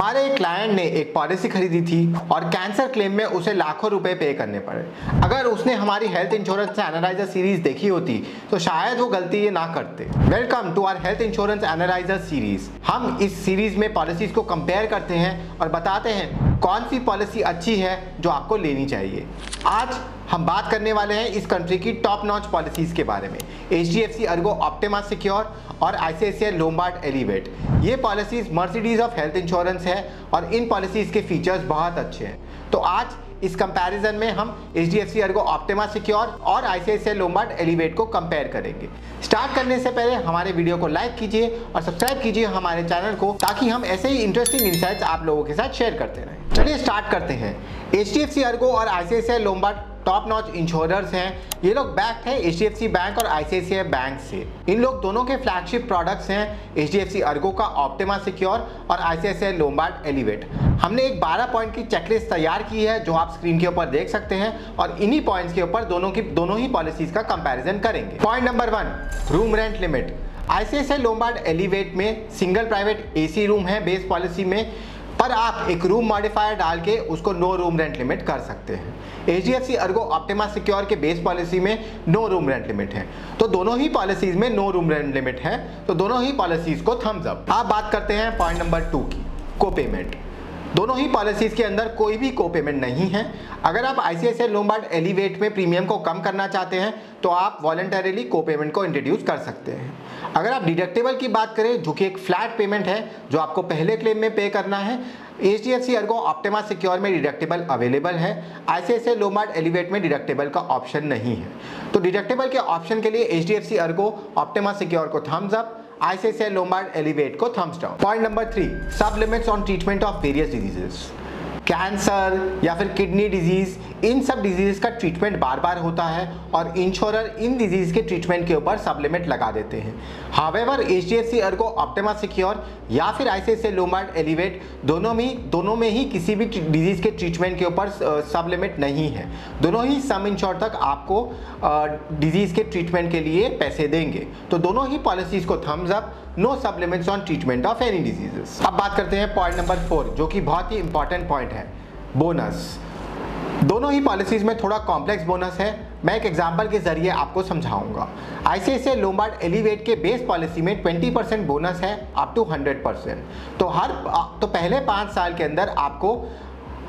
हमारे एक क्लाइंट ने एक पॉलिसी खरीदी थी और कैंसर क्लेम में उसे लाखों रुपए पे करने पड़े। अगर उसने हमारी हेल्थ इंश्योरेंस एनालाइजर सीरीज देखी होती तो शायद वो गलती ये ना करते। Welcome to our health insurance analyser series. हम इस सीरीज में पॉलिसीज को कंपेयर करते हैं और बताते हैं कौन सी पॉलिसी अच्छी है जो आपको लेनी चाहिए। आज हम बात करने वाले हैं इस कंट्री की टॉप नॉच पॉलिसीज के बारे में, HDFC अर्गो ऑप्टिमा सिक्योर और ICICI लोम्बार्ड एलिवेट। ये policies Mercedes of health insurance है और इन पॉलिसीज के फीचर्स बहुत अच्छे हैं। तो आज इस कंपैरिजन में हम HDFC अर्गो ऑप्टिमा सिक्योर और ICICI लोम्बार्ड एलिवेट को कंपेयर करेंगे। स्टार्ट करने से पहले हमारे वीडियो को लाइक कीजिए और सब्सक्राइब कीजिए हमारे चैनल को, ताकि हम ऐसे ही इंटरेस्टिंग इंसाइट्स आप लोगों के साथ शेयर करते रहें। चलिए स्टार्ट करते हैं। HDFC अर्गो और ICICI Lombard top notch insurers हैं। ये लोग बैक्ड है HDFC बैंक और ICICI बैंक से। इन लोग दोनों के फ्लैगशिप प्रोडक्ट्स हैं HDFC अर्गो का ऑप्टिमा सिक्योर और ICICI लोम्बार्ड एलिवेट। हमने एक 12 पॉइंट की चेकलिस्ट तैयार की है जो आप स्क्रीन के ऊपर देख सकते हैं और इन्हीं पॉइंट्स के ऊपर दोनों ही पॉलिसीज का कंपैरिजन करेंगे। Point number 1, room rent limit. ICICI Lombard Elevate में सिंगल प्राइवेट AC रूम है बेस पॉलिसी में, पर आप एक रूम मॉडिफायर डाल के उसको नो रूम रेंट लिमिट कर सकते हैं। HDFC अर्गो ऑप्टिमा सिक्योर के बेस पॉलिसी में नो रूम रेंट लिमिट है, तो दोनों ही पॉलिसीज में नो रूम रेंट लिमिट है, तो दोनों ही पॉलिसीज को थम्स अप। आप बात करते हैं पॉइंट नंबर 2 की, को पेमेंट। दोनों ही पॉलिसीज के अंदर कोई भी को पेमेंट नहीं है। अगर आप ICICI लोम्बार्ड एलिवेट में प्रीमियम को कम करना चाहते हैं तो आप वॉलंटरीली को पेमेंट को इंट्रोड्यूस कर सकते हैं। अगर आप डिडक्टेबल की बात करें, जो कि एक फ्लैट पेमेंट है जो आपको पहले क्लेम में पे करना है, HDFC अर्गो ऑप्टिमा सिक्योर में डिडक्टेबल अवेलेबल है। ICICI लोम्बार्ड एलिवेट में डिडक्टेबल का ऑप्शन नहीं है, तो डिडक्टेबल के ऑप्शन के लिए HDFC अर्गो ऑप्टिमा सिक्योर को thumbs up, ICICI Lombard Elevate को thumbs down. Point number 3, sub limits on treatment of various diseases. Cancer या फिर किडनी डिजीज, इन सब डिजीज का ट्रीटमेंट बार बार होता है और इंश्योरर इन डिजीज के ट्रीटमेंट के ऊपर सब लिमिट लगा देते हैं। However HDFC Ergo Optima secure या फिर ICICI लोम्बार्ड एलिवेट दोनों में ही किसी भी डिजीज के ट्रीटमेंट के ऊपर सब लिमिट नहीं है। दोनों ही सम इंश्योर तक आपको डिजीज के ट्रीटमेंट के लिए पैसे देंगे, तो दोनों ही पॉलिसीज को थम्स अप, नो सब limits on treatment of any diseases. अब बात करते हैं पॉइंट नंबर 4, जो कि बहुत ही इंपॉर्टेंट पॉइंट है, बोनस। दोनों ही पॉलिसीज में थोड़ा कॉम्प्लेक्स बोनस है। मैं एक एग्जांपल के जरिए आपको समझाऊंगा। ICICI लोम्बार्ड एलिवेट के बेस पॉलिसी में 20% बोनस है अप टू 100%। तो पहले 5 साल के अंदर आपको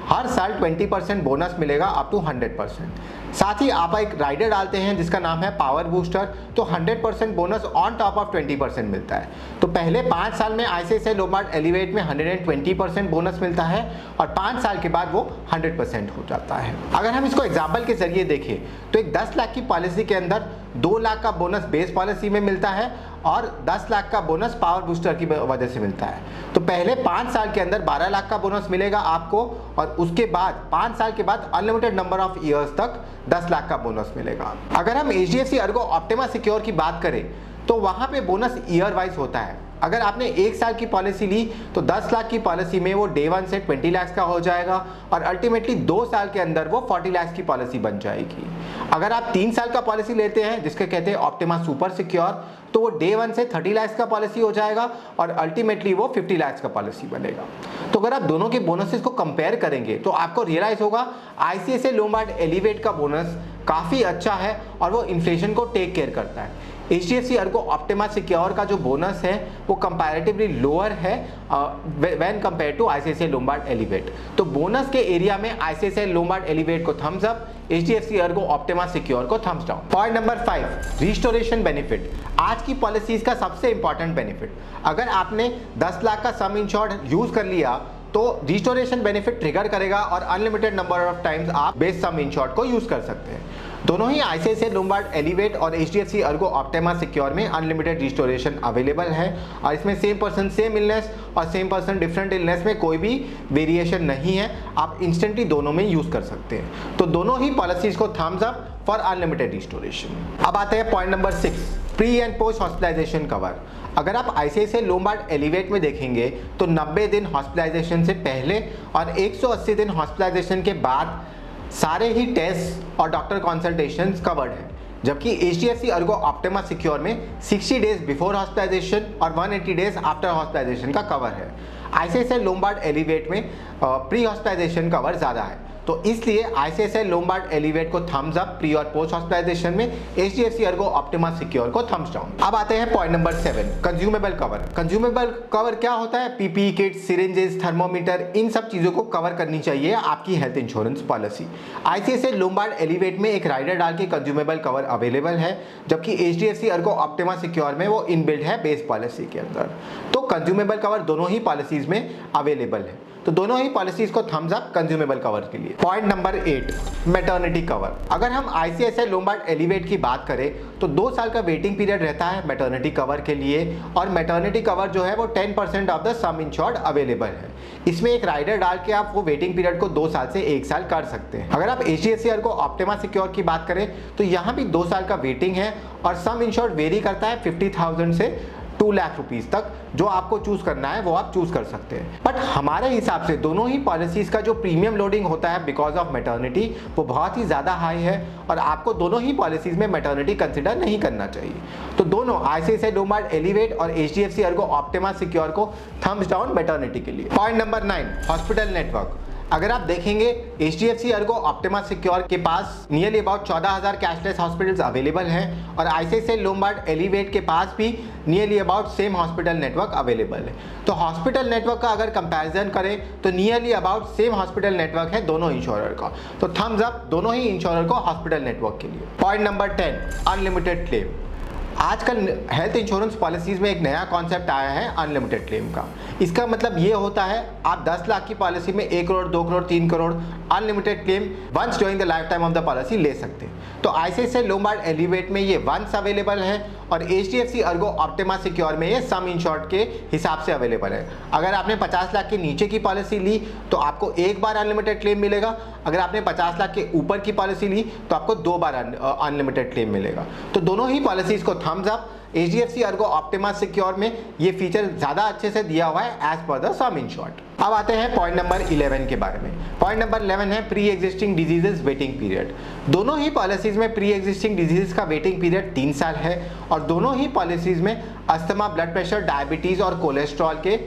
हर साल 20% बोनस मिलेगा अप टू 100%। साथ ही आप एक राइडर डालते हैं जिसका नाम है पावर बूस्टर, तो 100% बोनस ऑन टॉप ऑफ 20% मिलता है। तो पहले 5 साल में ICICI लोम्बार्ड एलिवेट में 120% बोनस मिलता है और 5 साल के बाद वो 100% हो जाता है। अगर हम इसको एग्जाम्पल के जरिए देखें तो एक 10 लाख की पॉलिसी के अंदर 2 लाख का बोनस बेस पॉलिसी में मिलता है और 10 लाख का बोनस पावर बूस्टर की वजह से मिलता है। तो पहले 5 साल के अंदर 12 लाख का बोनस मिलेगा आपको और उसके बाद 5 साल के बाद अनलिमिटेड नंबर ऑफ ईयर्स तक 10 लाख का बोनस मिलेगा। अगर हम HDFC अर्गो ऑप्टिमा सिक्योर की बात करें तो वहां पे बोनस ईयर वाइज होता है। अगर आपने 1 साल की पॉलिसी ली तो 10 लाख की पॉलिसी में वो डे 1 से 20 लाख का हो जाएगा और अल्टीमेटली 2 साल के अंदर वो 40 लाख की पॉलिसी बन जाएगी। अगर आप 3 साल का पॉलिसी लेते हैं जिसके कहते हैं ऑप्टिमा सुपर सिक्योर, तो वो डे 1 से 30 लाख का पॉलिसी हो जाएगा और अल्टीमेटली वो 50 लाख का पॉलिसी बनेगा। तो अगर आप दोनों के बोनसेस को कंपेयर करेंगे तो आपको रियलाइज होगा ICICI लोम्बार्ड एलिवेट का बोनस काफ़ी अच्छा है और वो इन्फ्लेशन को टेक केयर करता है। HDFC अर्गो ऑप्टिमा सिक्योर का जो बोनस है वो कंपैरेटिवली लोअर है when compare to ICICI Lombard Elevate. तो बोनस के एरिया में ICICI लोम्बार्ड एलिवेट को thumbs up, HDFC Ergo Optima Secure को thumbs down. Point number 5, restoration benefit. आज की पॉलिसीज का सबसे इंपॉर्टेंट बेनिफिट, अगर आपने 10 लाख का सम इंश्योर्ड यूज कर लिया तो रिस्टोरेशन बेनिफिट ट्रिगर करेगा और अनलिमिटेड नंबर ऑफ टाइम्स आप बेस सम इंश्योर्ड को यूज कर सकते हैं। दोनों ही ICICI लोम्बार्ड एलिवेट और HDFC अर्गो ऑप्टिमा सिक्योर में अनलिमिटेड रिस्टोरेशन अवेलेबल है और इसमें सेम पर्सन सेम इलनेस और सेम पर्सन डिफरेंट इलनेस में कोई भी वेरिएशन नहीं है। आप इंस्टेंटली दोनों में यूज कर सकते हैं। तो दोनों ही पॉलिसीज को thumbs up for unlimited restoration. अब आते हैं point number 6, pre and post hospitalisation cover. अगर आप ICICI लोम्बार्ड एलिवेट में देखेंगे तो 90 दिन हॉस्पिटलाइजेशन से पहले और 180 दिन हॉस्पिटलाइजेशन के बाद सारे ही टेस्ट और डॉक्टर कंसल्टेशंस कवर्ड है, जबकि HDFC अर्गो ऑप्टिमा सिक्योर में 60 डेज बिफोर हॉस्पिटलाइजेशन और 180 डेज आफ्टर हॉस्पिटलाइजेशन का कवर है। आईसीआईसीआई लोम्बार्ड एलिवेट में प्री हॉस्पिटलाइजेशन कवर ज़्यादा है, तो इसलिए आईसीआईसीआई लोम्बार्ड एलिवेट को थम्स अप प्री और पोस्ट हॉस्पिटलाइजेशन में, एचडीएफसी अर्गो ऑप्टिमा सिक्योर को थम्स डाउन। अब आते हैं point number 7, consumable cover. Consumable cover क्या होता है? पीपीई किट, सिरिंजेस, थर्मोमीटर, इन सब चीज़ों को कवर करनी चाहिए आपकी health insurance policy. ICICI Lombard Elevate में एक राइडर डाल के कंज्यूमेबल कवर अवेलेबल है, जबकि एचडीएफसी अर्गो ऑप्टिमा सिक्योर में वो इनबिल्ट है बेस पॉलिसी के अंदर। तो कंज्यूमेबल कवर दोनों ही पॉलिसीज में अवेलेबल है, तो दोनों ही पॉलिसीज को थम्स अप कंज्यूमेबल कवर के लिए। Point number 8, maternity cover. अगर हम आईसीआईसीआई लोम्बार्ड एलिवेट की बात करें तो 2 साल का वेटिंग पीरियड रहता है मैटरनिटी कवर के लिए, और मैटरनिटी कवर जो है वो 10% of the some insured available है। इसमें एक राइडर डाल के आप वो वेटिंग पीरियड को 2 साल से 1 साल कर सकते हैं। अगर आप एचडीएफसी अर्गो ऑप्टिमा सिक्योर की बात करें तो यहाँ भी 2 साल का वेटिंग है, और सम इंश्योर्ड वेरी करता है 50,000 से 2 लाख रुपीस तक। जो आपको चूज करना है वो आप चूज कर सकते हैं। बट हमारे हिसाब से दोनों ही पॉलिसीज का जो प्रीमियम लोडिंग होता है बिकॉज ऑफ मैटरनिटी वो बहुत ही ज़्यादा हाई है, और आपको दोनों ही पॉलिसीज में मैटरनिटी कंसिडर नहीं करना चाहिए। तो दोनों आईसीआईसीआई लोम्बार्ड एलिवेट और एचडीएफसी अर्गो ऑप्टिमा सिक्योर को थम्स डाउन मैटरनिटी के लिए। Point number 9, hospital network. अगर आप देखेंगे एचडीएफसी अर्गो ऑप्टिमा सिक्योर के पास nearly about 14,000 cashless hospitals available हैं, और आईसीआईसीआई लोम्बार्ड एलिवेट के पास भी nearly about same hospital network available है। तो हॉस्पिटल नेटवर्क का अगर कंपैरिजन करें तो nearly about same hospital network है दोनों इंश्योरर का। तो थम्स अप दोनों ही इंश्योरर को हॉस्पिटल नेटवर्क के लिए। Point number 10, unlimited claim. आजकल हेल्थ इंश्योरेंस पॉलिसीज में एक नया कॉन्सेप्ट आया है अनलिमिटेड क्लेम का। इसका मतलब ये होता है आप 10 लाख की पॉलिसी में 1 crore, 2 crore, 3 crore unlimited claim once during the life time of the policy ले सकते हैं। तो आईसीआईसीआई लोम्बार्ड एलिवेट में ये वंस अवेलेबल है, और एचडीएफसी अर्गो ऑप्टिमा सिक्योर में ये सम इंश्योर्ड के हिसाब से अवेलेबल है। अगर आपने 50 लाख के नीचे की पॉलिसी ली तो आपको एक बार अनलिमिटेड क्लेम मिलेगा, अगर आपने 50 लाख के ऊपर की पॉलिसी ली तो आपको 2 बार अनलिमिटेड क्लेम मिलेगा। तो दोनों ही पॉलिसीज को thumbs up. HDFC Ergo Optima Secure में ये फीचर ज़्यादा अच्छे से दिया हुआ है as per the some insured. अब आते हैं पॉइंट नंबर 11 के बारे में। पॉइंट नंबर 11 है pre existing diseases waiting period. दोनों ही पॉलिसीज में प्री एग्जिस्टिंग डिजीजेस का वेटिंग पीरियड 3 साल है, और दोनों ही पॉलिसीज में अस्थमा, ब्लड प्रेशर, डायबिटीज़ और कोलेस्ट्रॉल के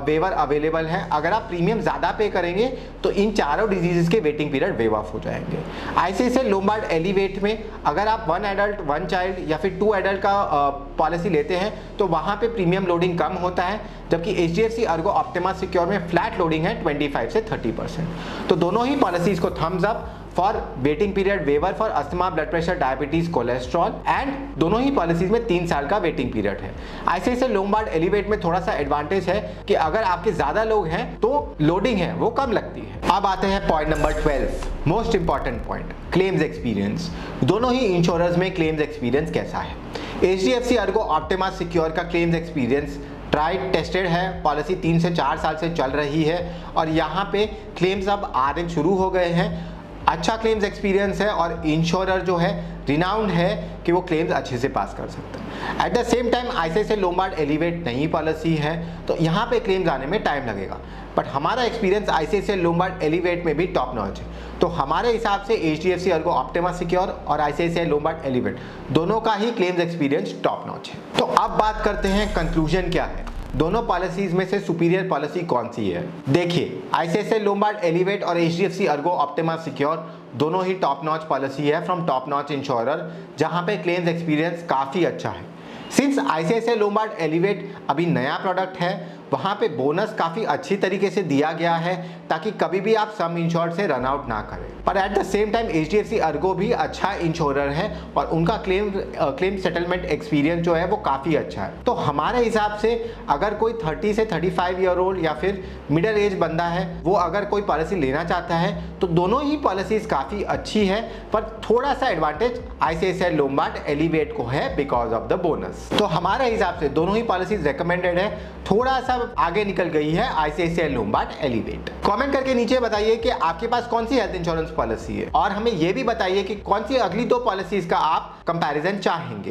वेवर अवेलेबल है। अगर आप प्रीमियम ज़्यादा पे करेंगे तो इन चारों डिजीजेस के वेटिंग पीरियड वेव ऑफ हो जाएंगे। आईसीआईसीआई लोम्बार्ड एलिवेट में अगर आप 1 एडल्ट 1 चाइल्ड या फिर 2 एडल्ट का पॉलिसी लेते हैं तो वहाँ पे प्रीमियम लोडिंग कम होता है, जबकि एचडीएफसी अर्गो ऑप्टिमा सिक्योर में फ्लैट लोडिंग है 25 से 30%। तो दोनों ही पॉलिसीज को thumbs up for waiting period waiver for asthma, blood pressure, diabetes, cholesterol, and दोनों ही पॉलिसीज में 3 साल का वेटिंग पीरियड है। आईसीआईसीआई लोम्बार्ड एलिवेट में थोड़ा सा एडवांटेज है कि अगर आपके ज्यादा लोग हैं तो लोडिंग है वो कम लगती है। अब आते हैं point number 12, most important point, claims experience. दोनों ही इंश्योरर्स में क्लेम्स एक्सपीरियंस कैसा है? एचडीएफसी अर्गो ऑप्टिमा सिक्योर का क्लेम्स एक्सपीरियंस ट्राइड टेस्टेड है, पॉलिसी 3 से 4 साल से चल रही है, और यहाँ पे क्लेम्स अब आने शुरू हो गए हैं। अच्छा क्लेम्स एक्सपीरियंस है, और इंश्योरर जो है रिनाउंड है कि वो क्लेम्स अच्छे से पास कर सकते हैं। At the same time ICICI Lombard elevate नई पॉलिसी है, तो यहाँ पे क्लेम्स आने में टाइम लगेगा, बट हमारा एक्सपीरियंस आईसीआईसीआई लोम्बार्ड एलिवेट में भी टॉप नॉच है। तो हमारे हिसाब से एचडीएफसी अर्गो ऑप्टिमा सिक्योर और आईसीआईसीआई लोम्बार्ड एलिवेट दोनों का ही क्लेम्स एक्सपीरियंस टॉप नॉच है। तो अब बात करते हैं कंक्लूजन क्या है, दोनों पॉलिसीज में से सुपीरियर पॉलिसी कौन सी है? देखिए, आईसीआईसीआई लोम्बार्ड एलिवेट और एचडीएफसी अर्गो ऑप्टिमा सिक्योर दोनों ही टॉप नॉच पॉलिसी है फ्रॉम टॉप नॉच इंश्योरर, जहां पे क्लेम्स एक्सपीरियंस काफ़ी अच्छा है। सिंस आईसीआईसीआई लोम्बार्ड एलिवेट अभी नया प्रोडक्ट है, वहाँ पे बोनस काफ़ी अच्छी तरीके से दिया गया है ताकि कभी भी आप सम इंश्योर्ड से रन आउट ना करें। पर at the same time HDFC Ergo भी अच्छा इंश्योरर है, और उनका क्लेम सेटलमेंट एक्सपीरियंस जो है वो काफ़ी अच्छा है। तो हमारे हिसाब से अगर कोई 30 से 35 ईयर ओल्ड या फिर मिडिल एज बंदा है, वो अगर कोई पॉलिसी लेना चाहता है तो दोनों ही पॉलिसीज काफ़ी अच्छी है, पर थोड़ा सा एडवांटेज आईसीआईसीआई लोम्बार्ड एलिवेट को है बिकॉज ऑफ द बोनस। तो हमारे हिसाब से दोनों ही पॉलिसीज रिकमेंडेड है, थोड़ा सा आगे निकल गई है आईसीआईसीआई लोम्बार्ड एलिवेट। कमेंट करके नीचे बताइए कि आपके पास कौन सी हेल्थ इंश्योरेंस पॉलिसी है, और हमें यह भी बताइए कि कौन सी अगली 2 पॉलिसीज का आप कंपैरिजन चाहेंगे।